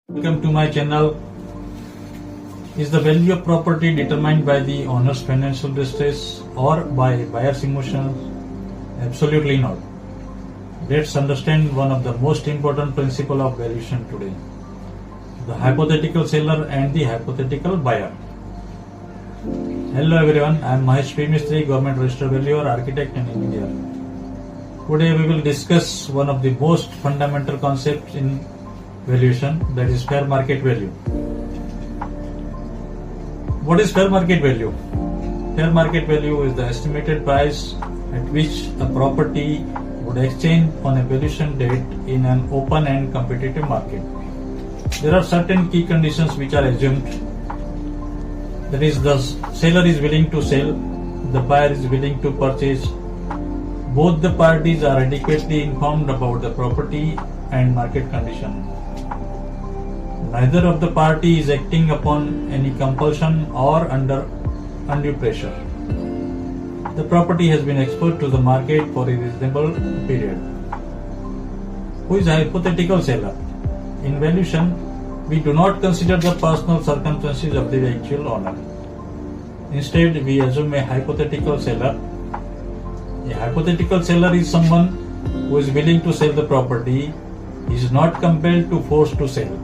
Welcome to my channel. Is the value of property determined by the owner's financial distress or by buyer's emotions? Absolutely not. Let's understand one of the most important principles of valuation today: the hypothetical seller and the hypothetical buyer. Hello everyone, I am Mahesh P. Mistry, Government Registered Valuer, Architect and Engineer. Today we will discuss one of the most fundamental concepts in valuation, that is fair market value. What is fair market value? Fair market value is the estimated price at which a property would exchange on a valuation date in an open and competitive market. There are certain key conditions which are assumed. That is, the seller is willing to sell, the buyer is willing to purchase. Both the parties are adequately informed about the property and market condition. Neither of the party is acting upon any compulsion or under undue pressure. The property has been exposed to the market for a reasonable period. Who is a hypothetical seller? In valuation, we do not consider the personal circumstances of the actual owner. Instead, we assume a hypothetical seller. A hypothetical seller is someone who is willing to sell the property. He is not compelled to force to sell.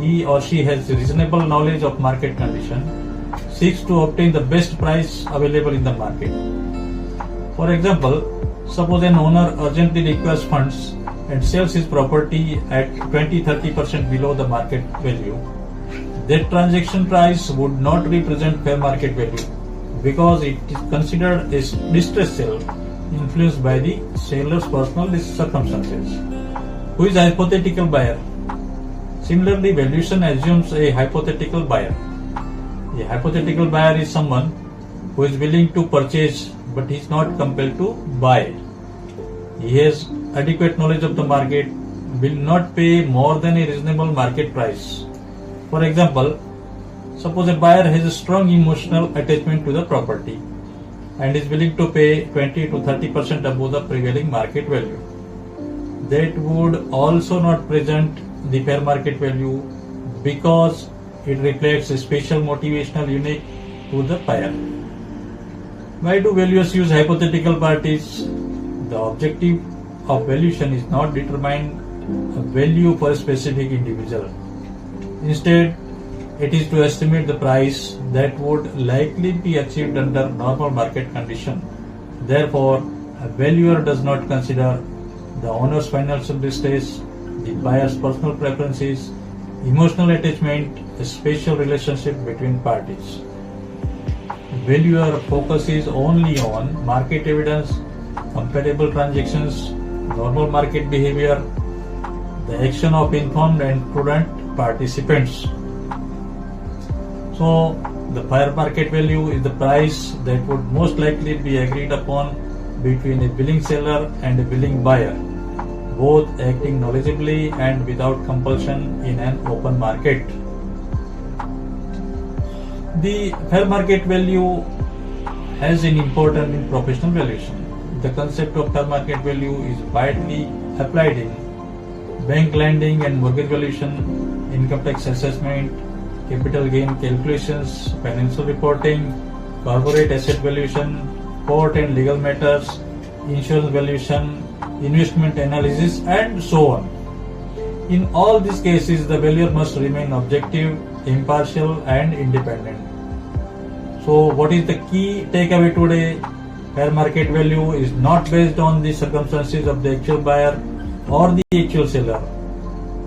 He or she has reasonable knowledge of market condition, seeks to obtain the best price available in the market. For example, suppose an owner urgently requires funds and sells his property at 20-30% below the market value. That transaction price would not represent fair market value because it is considered a distress sale influenced by the seller's personal circumstances. Who is a hypothetical buyer? Similarly, valuation assumes a hypothetical buyer. A hypothetical buyer is someone who is willing to purchase but is not compelled to buy. He has adequate knowledge of the market, will not pay more than a reasonable market price. For example, suppose a buyer has a strong emotional attachment to the property and is willing to pay 20-30% above the prevailing market value. That would also not present the fair market value because it reflects a special motivational unique to the buyer. Why do valuers use hypothetical parties? The objective of valuation is not determine a value for a specific individual. Instead, it is to estimate the price that would likely be achieved under normal market condition. Therefore, a valuer does not consider the owner's financial distress, the buyer's personal preferences, emotional attachment, a special relationship between parties. Valuer focuses only on market evidence, comparable transactions, normal market behavior, the action of informed and prudent participants. So, the fair market value is the price that would most likely be agreed upon between a willing seller and a willing buyer, both acting knowledgeably and without compulsion in an open market. The fair market value has an importance in professional valuation. The concept of fair market value is widely applied in bank lending and mortgage valuation, income tax assessment, capital gain calculations, financial reporting, corporate asset valuation, court and legal matters, insurance valuation, investment analysis, and so on. In all these cases, the valuer must remain objective, impartial, and independent. So, what is the key takeaway today? Fair market value is not based on the circumstances of the actual buyer or the actual seller.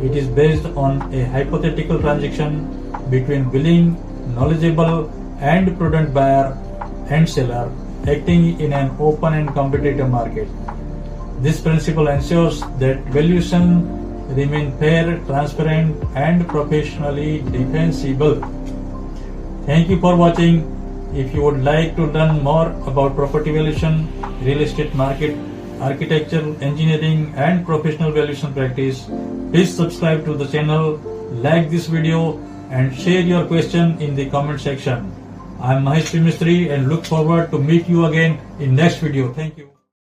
It is based on a hypothetical transaction between willing, knowledgeable, and prudent buyer and seller acting in an open and competitive market. This principle ensures that valuation remain fair, transparent, and professionally defensible. Thank you for watching. If you would like to learn more about property valuation, real estate market, architecture, engineering, and professional valuation practice, please subscribe to the channel, like this video, and share your question in the comment section. I am Mahesh P. Mistry and look forward to meet you again in next video. Thank you.